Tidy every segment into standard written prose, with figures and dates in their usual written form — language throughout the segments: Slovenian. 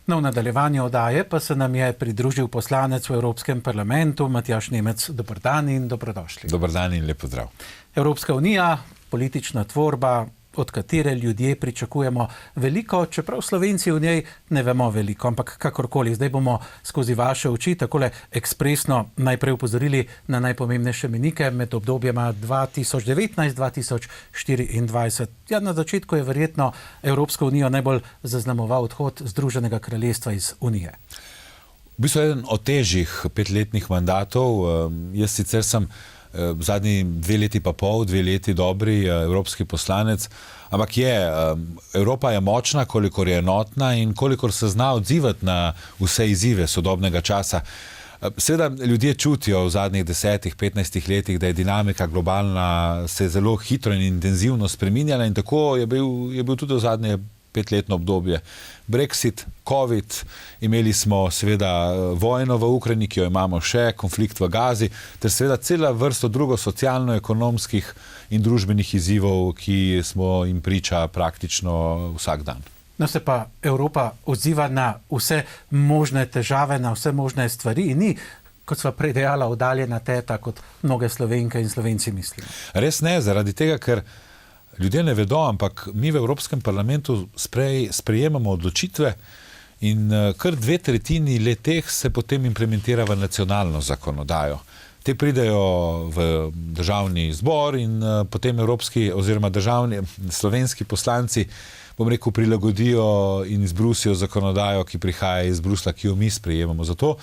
No, v nadaljevanju oddaje pa se nam je pridružil poslanec v Evropskem parlamentu Matjaž Nemec. Dober dan in dobrodošli. Dober dan in lep pozdrav. Evropska unija, politična tvorba, od katere ljudje pričakujemo veliko, čeprav Slovenci v njej ne vemo veliko, ampak kakorkoli. Zdaj bomo skozi vaše oči takole ekspresno najprej upozorili na najpomembnejše menike med obdobjema 2019-2024. Ja, na začetku je verjetno Evropsko unijo najbolj zaznamoval odhod Združenega kraljestva iz Unije. V bistvu eden od težjih 5-letnih mandatov. Jaz sicer sem zadnji 2 leti pa pol, 2 leti dobri evropski poslanec, ampak Evropa je močna, kolikor je enotna in kolikor se zna odzivati na vse izzive sodobnega časa. Seveda ljudje čutijo v zadnjih 10-15 letih, da je dinamika globalna se zelo hitro in intenzivno spreminjala in tako je bil tudi v zadnje 5-letno obdobje. Brexit, Covid, imeli smo seveda vojno v Ukrajini, ki jo imamo še, konflikt v Gazi, ter seveda cela vrsto drugo socialno-ekonomskih in družbenih izzivov, ki smo jim priča praktično vsak dan. No, se pa Evropa odziva na vse možne težave, na vse možne stvari in ni, kot sva prej dejala, oddaljena teta, kot mnoge Slovenke in Slovenci mislimo. Res ne, zaradi tega, ker ljudje ne vedo, ampak mi v Evropskem parlamentu sprejemamo odločitve in kar 2/3 le-teh se potem implementira v nacionalno zakonodajo. Te pridejo v državni zbor in potem evropski oziroma slovenski poslanci, bom rekel, prilagodijo in izbrusijo zakonodajo, ki prihaja iz Brusla, ki jo mi sprejemamo. Zato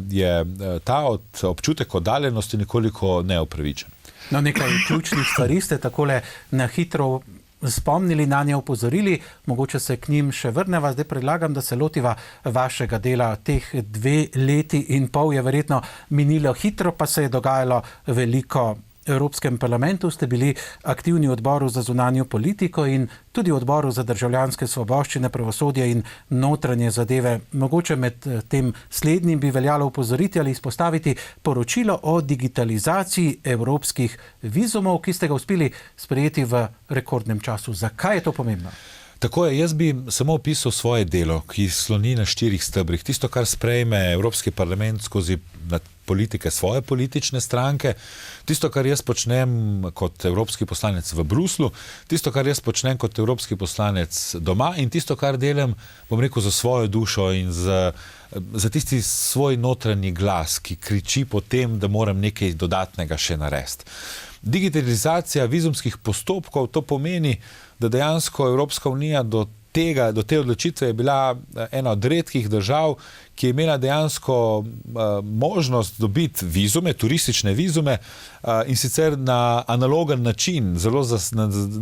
je ta občutek oddaljenosti nekoliko neupravičen. No, nekaj ključnih stvari ste takole na hitro spomnili, na nje opozorili, mogoče se k njim še vrneva. Zdaj predlagam, da se lotiva vašega dela. Teh 2 leti in pol je verjetno minilo hitro, pa se je dogajalo veliko. V Evropskem parlamentu ste bili aktivni v odboru za zunanjo politiko in tudi v odboru za državljanske svoboščine, pravosodje in notranje zadeve. Mogoče med tem slednjim bi veljalo upozoriti ali izpostaviti poročilo o digitalizaciji evropskih vizumov, ki ste ga uspeli sprejeti v rekordnem času. Zakaj je to pomembno? Tako je, jaz bi samo opisal svoje delo, ki sloni na 4 stebrih. Tisto, kar sprejme Evropski parlament skozi politike svoje politične stranke, tisto, kar jaz počnem kot evropski poslanec v Bruslu, tisto, kar jaz počnem kot evropski poslanec doma in tisto, kar delam, bom rekel, za svojo dušo in za tisti svoj notranji glas, ki kriči po tem, da moram nekaj dodatnega še narediti. Digitalizacija vizumskih postopkov, to pomeni, da dejansko Evropska unija do te odločitve je bila ena od redkih držav, ki je imela dejansko možnost dobiti vizume, turistične vizume in sicer na analogen način,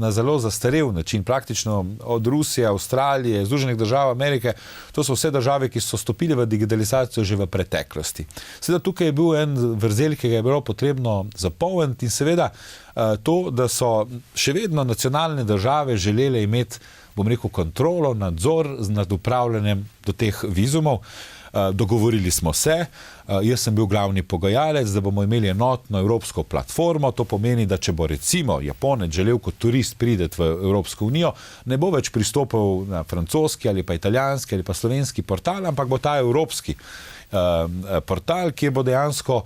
na zelo zastarel način, praktično od Rusije, Avstralije, Združenih držav Amerike. To so vse države, ki so stopili v digitalizacijo že v preteklosti. Seveda tukaj je bil en vrzel, ki ga je bilo potrebno zapolniti in seveda to, da so še vedno nacionalne države želele imeti, bom rekel, kontrolo, nadzor nad upravljanjem do teh vizumov. Dogovorili smo se, jaz sem bil glavni pogajalec, da bomo imeli enotno evropsko platformo. To pomeni, da če bo recimo Japonec želel kot turist priti v Evropsko unijo, ne bo več pristopil na francoski ali pa italijanski ali pa slovenski portal, ampak bo ta evropski portal, ki bo dejansko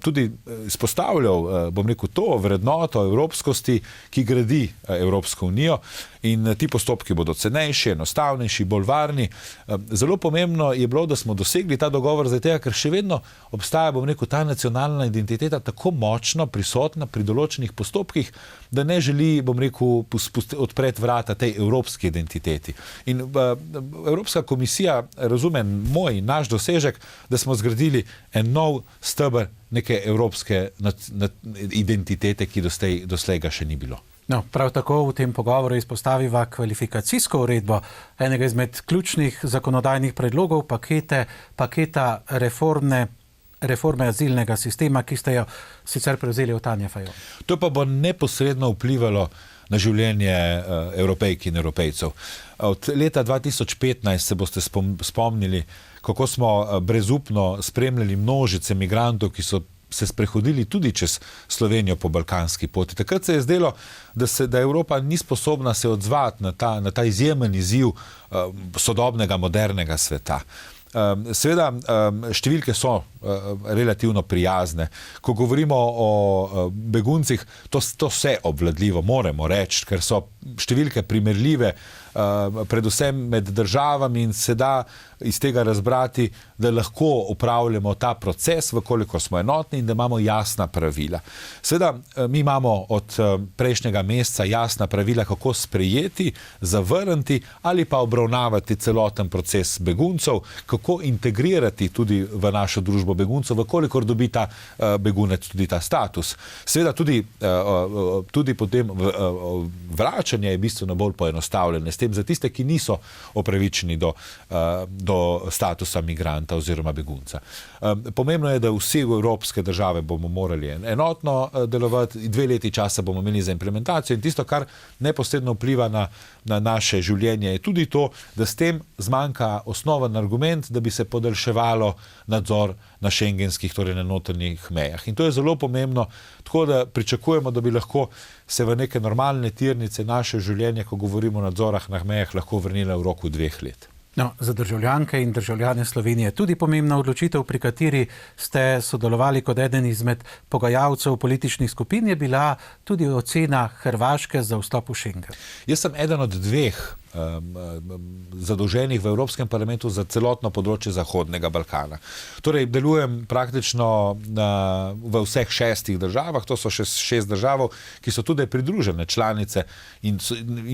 tudi izpostavljal, bom rekel, to vrednoto evropskosti, ki gradi Evropsko unijo in ti postopki bodo cenejši, enostavnejši, bolj varni. Zelo pomembno je bilo, da smo dosegli ta dogovor zaradi tega, ker še vedno obstaja, bom rekel, ta nacionalna identiteta tako močno prisotna pri določenih postopkih, da ne želi, bom rekel, odpreti vrata tej evropski identiteti. In Evropska komisija razume naš dosežek, da smo zgradili en nov steber neke evropske identitete, ki doslej ga še ni bilo. No, prav tako v tem pogovoru izpostaviva kvalifikacijsko uredbo, enega izmed ključnih zakonodajnih predlogov paketa reforme azilnega sistema, ki ste jo sicer prevzeli od Tanje Fajon. To pa bo neposredno vplivalo na življenje Evropejk in Evropejcev. Od leta 2015 se boste spomnili, kako smo brezupno spremljali množice migrantov, ki so se sprehodili tudi čez Slovenijo po balkanski poti. Takrat se je zdelo, da Evropa ni sposobna se odzvati na ta izjemen izziv sodobnega, modernega sveta. Seveda, številke so relativno prijazne. Ko govorimo o beguncih, to se obvladljivo, moramo reči, ker so številke primerljive, predvsem med državami in se da iz tega razbrati, da lahko upravljamo ta proces, vkolikor smo enotni in da imamo jasna pravila. Seveda, mi imamo od prejšnjega meseca jasna pravila, kako sprejeti, zavrniti ali pa obravnavati celoten proces beguncev, kako integrirati tudi v našo družbo beguncev, vkolikor dobi ta begunec tudi ta status. Seveda tudi potem vračanje je bistveno bolj poenostavljeno, s tem za tiste, ki niso opravičeni do statusa migranta oziroma begunca. Pomembno je, da vsi evropske države bomo morali enotno delovati, 2 leti časa bomo imeli za implementacijo in tisto, kar neposredno vpliva na naše življenje, je tudi to, da s tem zmanjka osnoven argument, da bi se podaljševalo nadzor na šengenskih, torej na notranjih mejah. In to je zelo pomembno, tako da pričakujemo, da bi lahko se v neke normalne tirnice naše življenje, ko govorimo o nadzorah na mejah, lahko vrnilo v roku 2 let. No, za državljanke in državljane Slovenije tudi pomembna odločitev, pri kateri ste sodelovali kot eden izmed pogajalcev političnih skupin, je bila tudi ocena Hrvaške za vstop v Schengen. Jaz sem eden od 2 zadolženih v Evropskem parlamentu za celotno področje Zahodnega Balkana. Torej, delujem praktično v vseh 6 državah, to so 6 držav, ki so tudi pridružene članice in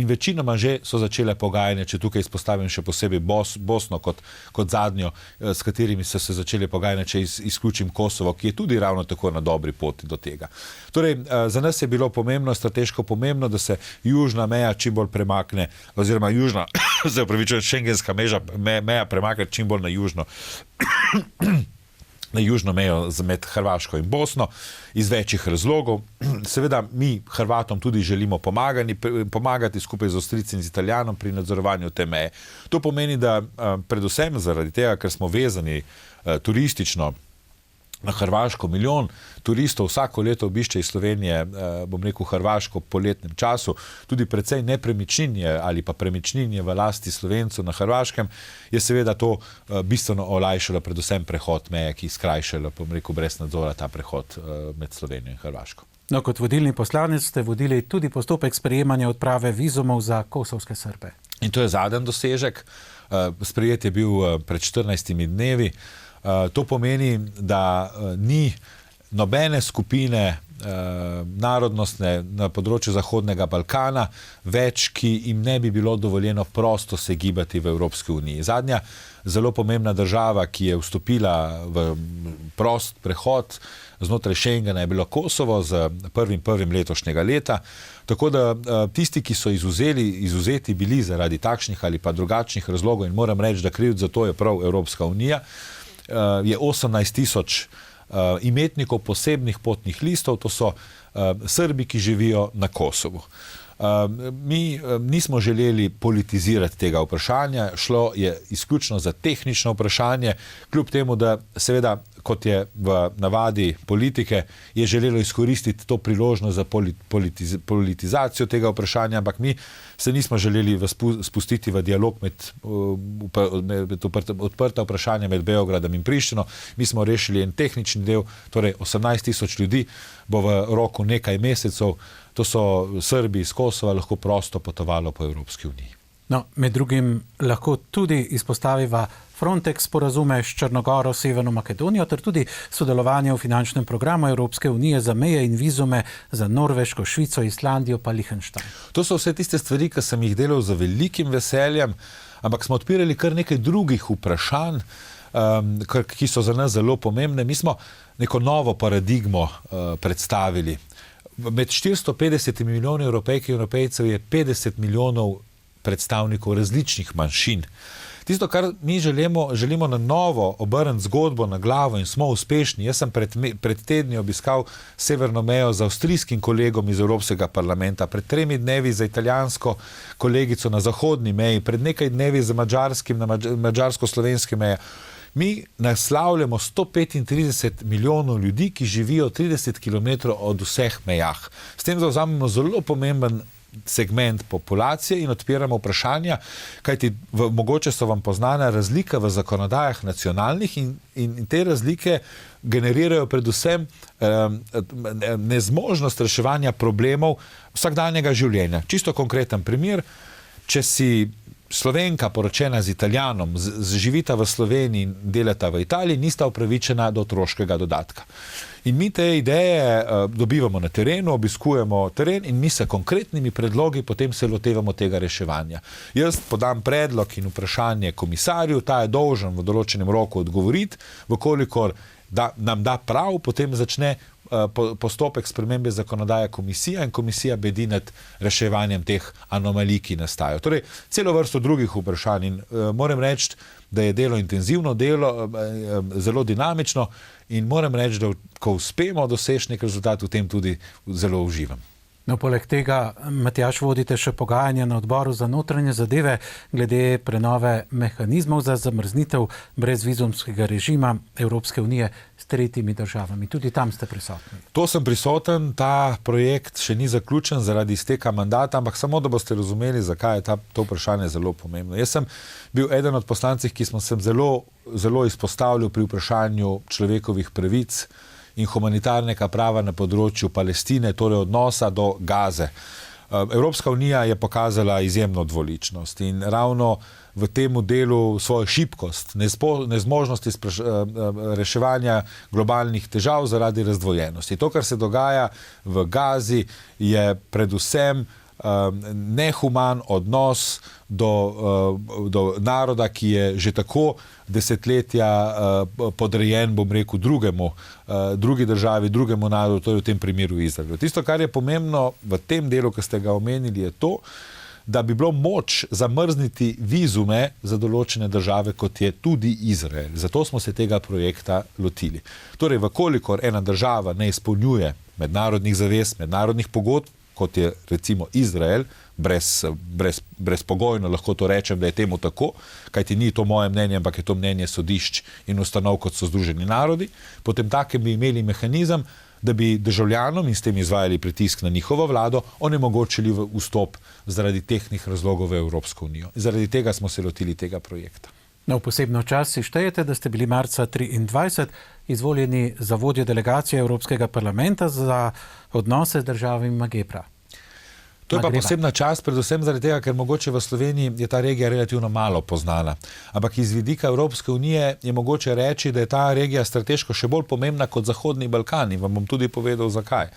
večinoma že so začele pogajanje, če tukaj izpostavim še posebej Bosno kot zadnjo, s katerimi so se začele pogajanje, če izključim Kosovo, ki je tudi ravno tako na dobri poti do tega. Torej, za nas je bilo pomembno, strateško pomembno, da se južna meja čim bolj premakne, oziroma južna, se upravičujem, šengenska meja premakne čim bolj na južno mejo med Hrvaško in Bosno, iz večjih razlogov. Seveda mi Hrvatom tudi želimo pomagati skupaj z Avstrijci in z Italijanom pri nadzorovanju te meje. To pomeni, da predvsem zaradi tega, ker smo vezani turistično na Hrvaško, 1 milijon turistov vsako leto obišče iz Slovenije, bom rekel, Hrvaško po letnem času, tudi precej nepremičnin ali pa premičnin je v lasti Slovencev na Hrvaškem, je seveda to bistveno olajšalo predvsem prehod meje, ki skrajšalo, bom rekel, brez nadzora ta prehod med Slovenijo in Hrvaško. No, kot vodilni poslanec ste vodili tudi postopek sprejemanja odprave vizumov za kosovske Srbe. In to je zadnji dosežek. Sprejet je bil pred 14 dnevi. To pomeni, da ni nobene skupine narodnostne na področju Zahodnega Balkana več, ki jim ne bi bilo dovoljeno prosto se gibati v Evropski uniji. Zadnja zelo pomembna država, ki je vstopila v prost prehod znotraj Schengena, je bilo Kosovo z 1.1. letošnjega leta. Tako da tisti, ki so izuzeti bili zaradi takšnih ali pa drugačnih razlogov, in moram reči, da krivec za to je prav Evropska unija, je 18.000 imetnikov posebnih potnih listov, to so Srbi, ki živijo na Kosovu. Mi nismo želeli politizirati tega vprašanja, šlo je izključno za tehnično vprašanje, kljub temu, da seveda, kot je v navadi politike, je želelo izkoristiti to priložnost za politizacijo tega vprašanja, ampak mi se nismo želeli spustiti v dialog med odprta vprašanja med Beogradom in Prištino. Mi smo rešili en tehnični del, torej 18.000 ljudi bo v roku nekaj mesecev, to so Srbi iz Kosova, lahko prosto potovalo po Evropski uniji. No, med drugim lahko tudi izpostaviva Frontex sporazume s Črnogoro, Severno Makedonijo ter tudi sodelovanje v finančnem programu Evropske unije za meje in vizume za Norveško, Švico, Islandijo pa Liechtenstein. To so vse tiste stvari, ki sem jih delal z velikim veseljem, ampak smo odpirali kar nekaj drugih vprašanj, ki so za nas zelo pomembne. Mi smo neko novo paradigmo predstavili. Med 450 milijoni Evropejk in Evropejcev je 50 milijonov predstavnikov različnih manjšin. Tisto, kar mi želimo na novo obrniti zgodbo na glavo in smo uspešni. Jaz sem pred tedni obiskal severno mejo z avstrijskim kolegom iz Evropskega parlamenta, pred 3 dnevi za italijansko kolegico na zahodni meji, pred nekaj dnevi z madžarsko-slovenske meje. Mi naslavljamo 135 milijonov ljudi, ki živijo 30 km od vseh mejah. S tem zavzamemo zelo pomemben segment populacije in odpiramo vprašanja, kajti mogoče so vam poznana razlika v zakonodajah nacionalnih in te razlike generirajo predvsem nezmožnost reševanja problemov vsakdanjega življenja. Čisto konkreten primer, če si Slovenka poročena z Italijanom, živita v Sloveniji in delata v Italiji, nista upravičena do otroškega dodatka. In mi te ideje dobivamo na terenu, obiskujemo teren in mi se konkretnimi predlogi potem se lotevamo tega reševanja. Jaz podam predlog in vprašanje komisarju, ta je dolžan v določenem roku odgovoriti, vkolikor nam da prav, potem začne postopek spremembe zakonodaje komisija in komisija bedi nad reševanjem teh anomalij, ki nastajajo. Torej, celo vrsto drugih vprašanj in moram reči, da je delo intenzivno delo, zelo dinamično in moram reči, da ko uspemo doseči nek rezultat, v tem tudi zelo uživam. No, poleg tega, Matjaž, vodite še pogajanja na odboru za notranje zadeve glede prenove mehanizmov za zamrznitev brezvizumskega režima Evropske unije s tretjimi državami. Tudi tam ste prisotni. To sem prisoten, ta projekt še ni zaključen zaradi izteka mandata, ampak samo, da boste razumeli, zakaj je to vprašanje zelo pomembno. Jaz sem bil eden od poslancih, ki smo se zelo izpostavljali pri vprašanju človekovih pravic in humanitarnega prava na področju Palestine, torej odnosa do Gaze. Evropska unija je pokazala izjemno dvoličnost in ravno v tem delu svojo šibkost, nezmožnosti reševanja globalnih težav zaradi razdvojenosti. To, kar se dogaja v Gazi, je predvsem nehuman odnos do naroda, ki je že tako desetletja podrejen, bom rekel, drugi državi, drugemu narodu, to je v tem primeru Izraelu. Tisto, kar je pomembno v tem delu, ki ste ga omenili, je to, da bi bilo moč zamrzniti vizume za določene države, kot je tudi Izrael. Zato smo se tega projekta lotili. Torej, vkolikor ena država ne izpolnjuje mednarodnih zavez, mednarodnih pogodb, kot je recimo Izrael, brezpogojno lahko to rečem, da je temu tako, kajti ni to moje mnenje, ampak je to mnenje sodišč in ustanov, kot so Združeni narodi, potem takem bi imeli mehanizem, da bi državljanom in s tem izvajali pritisk na njihovo vlado, onemogočili vstop zaradi tehnih razlogov v Evropsko unijo. Zaradi tega smo se lotili tega projekta. No, posebno čas si štejete, da ste bili marca 23 izvoljeni za vodjo delegacije Evropskega parlamenta za odnose z državami Magreba. To je pa posebna čast, predvsem zaradi tega, ker mogoče v Sloveniji je ta regija relativno malo poznana. Ampak iz vidika Evropske unije je mogoče reči, da je ta regija strateško še bolj pomembna kot Zahodni Balkan in vam bom tudi povedal, zakaj.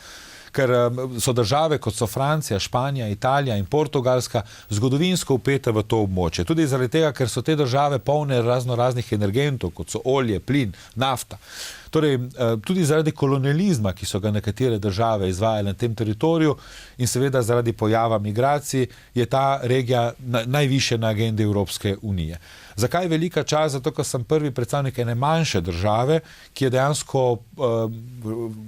Ker so države, kot so Francija, Španija, Italija in Portugalska, zgodovinsko vpete v to območje. Tudi zaradi tega, ker so te države polne raznih energentov, kot so olje, plin, nafta. Torej, tudi zaradi kolonializma, ki so ga nekatere države izvajale na tem teritoriju in seveda zaradi pojava migracij, je ta regija najvišje na agendi Evropske unije. Zakaj velika čast? Zato, ker sem prvi predstavnik ene manjše države, ki je dejansko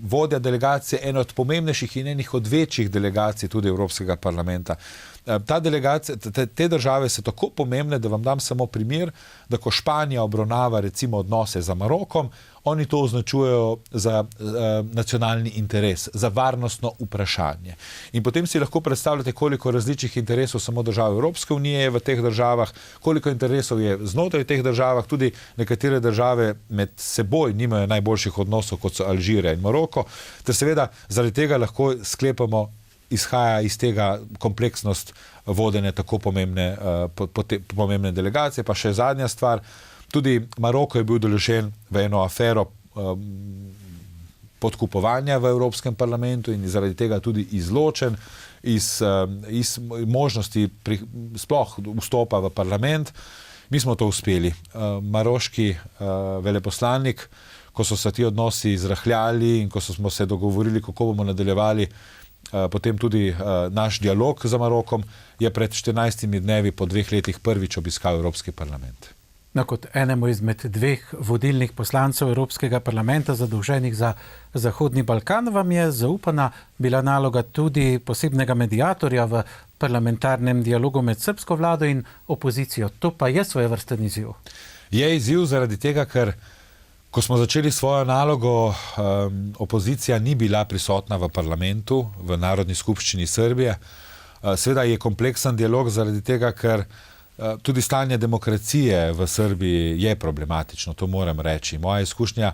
vodja delegacije ene od pomembnejših in enih od večjih delegacij tudi Evropskega parlamenta. Te države so tako pomembne, da vam dam samo primer, da ko Španija obravnava recimo odnose za Marokom, oni to označujejo za nacionalni interes, za varnostno vprašanje. In potem si lahko predstavljate, koliko različnih interesov samo države Evropske unije je v teh državah, koliko interesov je znotraj teh državah, tudi nekatere države med seboj nimajo najboljših odnosov, kot so Alžirija in Maroko, ter seveda zaradi tega lahko sklepamo, izhaja iz tega kompleksnost vodenja tako pomembne delegacije. Pa še zadnja stvar, tudi Maroko je bil udeležen v eno afero podkupovanja v Evropskem parlamentu in zaradi tega tudi izločen iz možnosti sploh vstopa v parlament. Mi smo to uspeli. Maroški veleposlanik, ko so se ti odnosi izrahljali in ko smo se dogovorili, kako bomo nadaljevali potem tudi naš dialog z Marokom, je pred 14 dnevi po 2 letih prvič obiskal Evropski parlament. No, kot enemu izmed 2 vodilnih poslancev Evropskega parlamenta zadolženih za Zahodni Balkan vam je zaupana bila naloga tudi posebnega mediatorja v parlamentarnem dialogu med srbsko vlado in opozicijo. To pa je svojevrsten izziv. Je izziv zaradi tega, ker ko smo začeli svojo nalogo, opozicija ni bila prisotna v parlamentu, v Narodni skupščini Srbije. Seveda je kompleksen dialog zaradi tega, ker tudi stanje demokracije v Srbiji je problematično, to moram reči. Moja izkušnja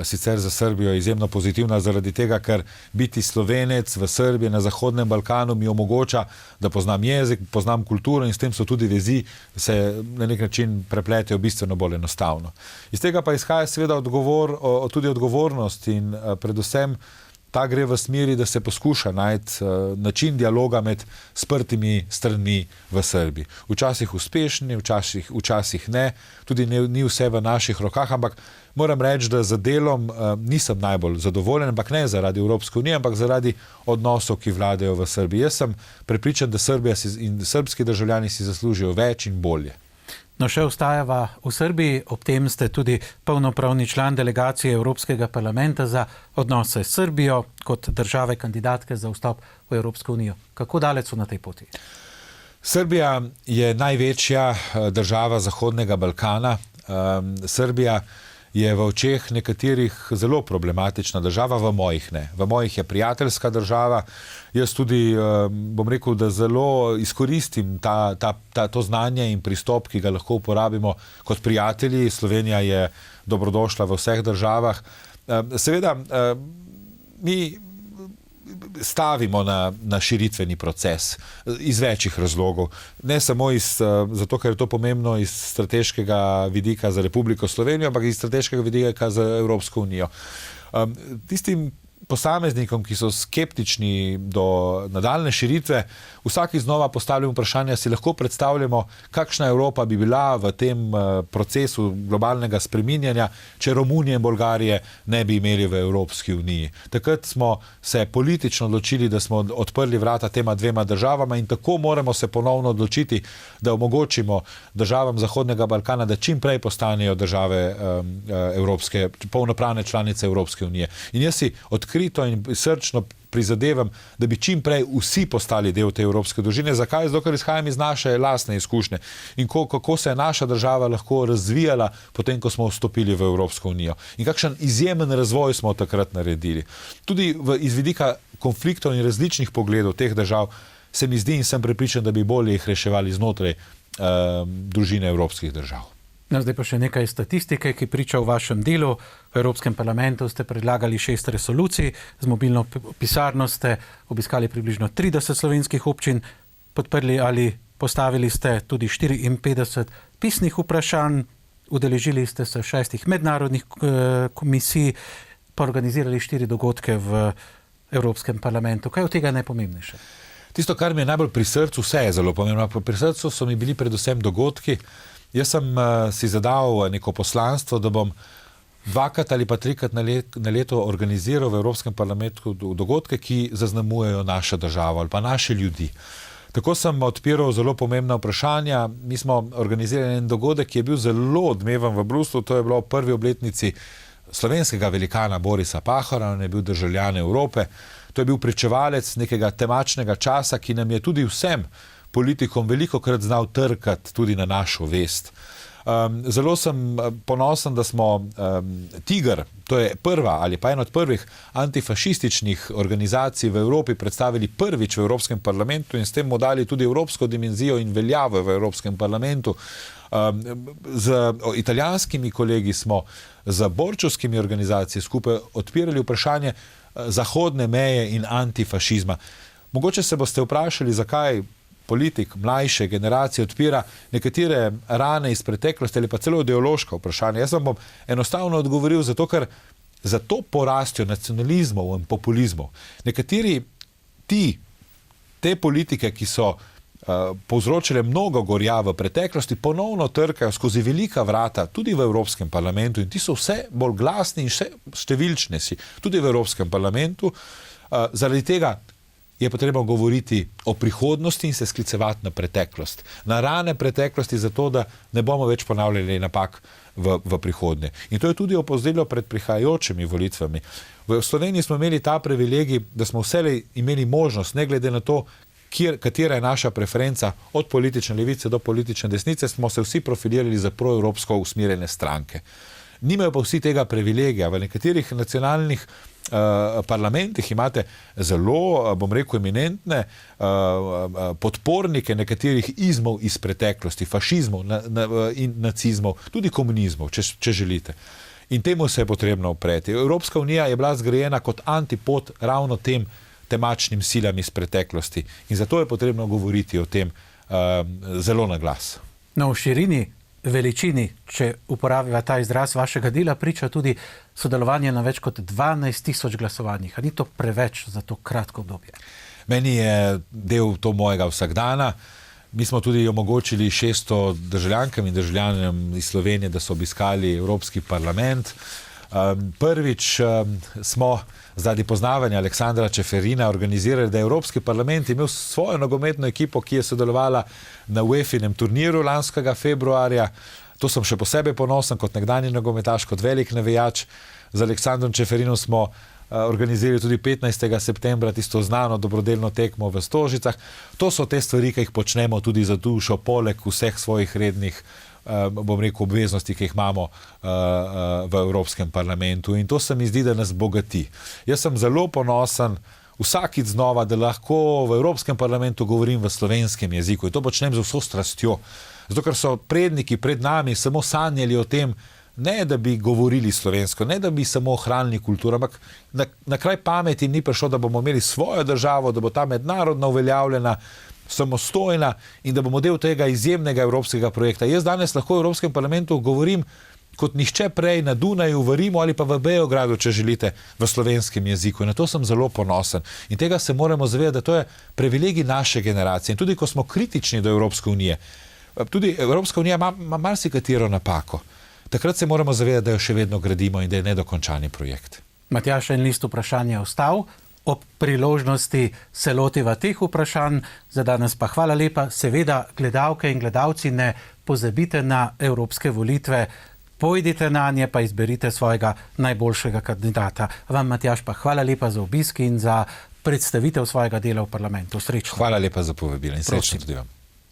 sicer za Srbijo je izjemno pozitivna zaradi tega, ker biti Slovenec v Srbiji na Zahodnem Balkanu mi omogoča, da poznam jezik, poznam kulturo in s tem so tudi vezi, se na nek način prepletejo bistveno bolj enostavno. Iz tega pa izhaja seveda tudi odgovornost in predvsem ta gre v smeri, da se poskuša najti način dialoga med sprtimi stranmi v Srbiji. Včasih uspešni, včasih ne, tudi ni vse v naših rokah, ampak moram reči, da za delom nisem najbolj zadovoljen, ampak ne zaradi Evropske unije, ampak zaradi odnosov, ki vladajo v Srbiji. Jaz sem prepričan, da Srbija in srbski državljani si zaslužijo več in bolje. No, še ostajava v Srbiji, ob tem ste tudi polnopravni član delegacije Evropskega parlamenta za odnose s Srbijo kot države kandidatke za vstop v Evropsko unijo. Kako daleč so na tej poti? Srbija je največja država Zahodnega Balkana. Srbija je v očeh nekaterih zelo problematična država, v mojih ne. V mojih je prijateljska država. Jaz tudi, bom rekel, da zelo izkoristim to znanje in pristop, ki ga lahko uporabimo kot prijatelji. Slovenija je dobrodošla v vseh državah. Seveda, mi stavimo na širitveni proces iz večjih razlogov. Ne samo zato, ker je to pomembno iz strateškega vidika za Republiko Slovenijo, ampak iz strateškega vidika za Evropsko unijo. Tistim posameznikom, ki so skeptični do nadaljne širitve, vsakič znova postavljamo vprašanje, si lahko predstavljamo, kakšna Evropa bi bila v tem procesu globalnega spreminjanja, če Romunije in Bolgarije ne bi imeli v Evropski uniji. Takrat smo se politično odločili, da smo odprli vrata tema dvema državama in tako moramo se ponovno odločiti, da omogočimo državam Zahodnega Balkana, da čim prej postanejo države polnopravne članice Evropske unije. In jaz si odkrito in srčno prizadevam, da bi čim prej vsi postali del te evropske družine. Zakaj? Zato, ker izhajam iz naše lastne izkušnje in kako se je naša država lahko razvijala potem, ko smo vstopili v Evropsko unijo. In kakšen izjemen razvoj smo takrat naredili. Tudi iz vidika konfliktov in različnih pogledov teh držav se mi zdi in sem prepričan, da bi bolje jih reševali znotraj družine evropskih držav. No, zdaj pa še nekaj statistike, ki priča o vašem delu. V Evropskem parlamentu ste predlagali 6 resolucij, z mobilno pisarno ste obiskali približno 30 slovenskih občin, podprli ali postavili ste tudi 54 pisnih vprašanj, udeležili ste se 6 mednarodnih komisij, pa organizirali 4 dogodke v Evropskem parlamentu. Kaj od tega je najpomembnejše? Tisto, kar mi je najbolj pri srcu, vse je zelo pomembno. Pri srcu so mi bili predvsem dogodki. Jaz sem si zadal neko poslanstvo, da bom 2 ali pa 3 na leto organiziral v Evropskem parlamentu dogodke, ki zaznamujejo našo državo ali pa naše ljudi. Tako sem odpiral zelo pomembna vprašanja. Mi smo organizirali en dogodek, ki je bil zelo odmeven v Bruslju. To je bilo v prvi obletnici slovenskega velikana Borisa Pahorja, on je bil državljan Evrope. To je bil pričevalec nekega temačnega časa, ki nam je tudi vsem politikom veliko krat znal trkati tudi na našo vest. Zelo sem ponosen, da smo Tiger, to je prva ali pa ena od prvih antifašističnih organizacij v Evropi, predstavili prvič v Evropskem parlamentu in s tem mu dali tudi evropsko dimenzijo in veljavo v Evropskem parlamentu. Z italijanskimi kolegi smo z borčovskimi organizacijami skupaj odpirali vprašanje zahodne meje in antifašizma. Mogoče se boste vprašali, zakaj politik mlajše generacije odpira nekatere rane iz preteklosti ali pa celo ideološka vprašanja. Jaz vam bom enostavno odgovoril, zato ker za to porastjo nacionalizmov in populizmov nekateri te politike, ki so povzročile mnogo gorja v preteklosti, ponovno trkajo skozi velika vrata tudi v Evropskem parlamentu in ti so vse bolj glasni in vse številčnejši tudi v Evropskem parlamentu. Zaradi tega je potrebno govoriti o prihodnosti in se sklicevati na preteklost. Na rane preteklosti, zato da ne bomo več ponavljali napak v prihodnje. In to je tudi opozorilo pred prihajajočimi volitvami. V Sloveniji smo imeli ta privilegij, da smo vselej imeli možnost, ne glede na to, katera je naša preferenca od politične levice do politične desnice, smo se vsi profilirali za proevropsko usmerjene stranke. Nimajo pa vsi tega privilegija. V nekaterih nacionalnih parlamentih imate zelo, bom rekel, eminentne podpornike nekaterih izmov iz preteklosti, fašizmov in nacizmov, tudi komunizmov, če želite. In temu se je potrebno upreti. Evropska unija je bila zgrajena kot antipod ravno tem temačnim silam iz preteklosti. In zato je potrebno govoriti o tem zelo na glas. No, v širini, veličini, če uporabiva ta izraz vašega dela, priča tudi sodelovanje na več kot 12.000 glasovanjih. A ni to preveč za to kratko obdobje? Meni je del to mojega vsakdana. Mi smo tudi omogočili 600 državljankam in državljanom iz Slovenije, da so obiskali Evropski parlament. Prvič smo zaradi poznavanja Aleksandra Čeferina organizirali, da je Evropski parlament imel svojo nogometno ekipo, ki je sodelovala na UEFA-inem turniru lanskega februarja. To sem še posebej ponosen kot nekdanji nogometaš, kot velik navijač. Z Aleksandrom Čeferinom smo organizirali tudi 15. septembra tisto znano dobrodelno tekmo v Stožicah. To so te stvari, ki jih počnemo tudi za dušo, poleg vseh svojih rednih, bom rekel, obveznosti, ki jih imamo v Evropskem parlamentu. In to se mi zdi, da nas bogati. Jaz sem zelo ponosen vsakič znova, da lahko v Evropskem parlamentu govorim v slovenskem jeziku. In to počnem z vso strastjo. Zato, ker so predniki pred nami samo sanjali o tem, ne da bi govorili slovensko, ne da bi samo ohranili kulturo, ampak na kraj pameti ni prišlo, da bomo imeli svojo državo, da bo ta mednarodno uveljavljena, samostojna in da bomo del tega izjemnega evropskega projekta. Jaz danes lahko v Evropskem parlamentu govorim kot nihče prej na Dunaju, v Rimu ali pa v Beogradu, če želite, v slovenskem jeziku. In na to sem zelo ponosen. In tega se moramo zavedati, da to je privilegij naše generacije. In tudi, ko smo kritični do Evropske unije, tudi Evropska unija ima marsikatero napako. Takrat se moramo zavedati, da jo še vedno gradimo in da je nedokončani projekt. Matjaž, en list vprašanja je ostal. Ob priložnosti se lotiva teh vprašanj. Za danes pa hvala lepa. Seveda, gledalke in gledalci, ne pozabite na evropske volitve. Pojdite na nje, pa izberite svojega najboljšega kandidata. Vam, Matjaž, pa hvala lepa za obisk in za predstavitev svojega dela v parlamentu. Srečno. Hvala lepa za povabilo in srečno tudi vam.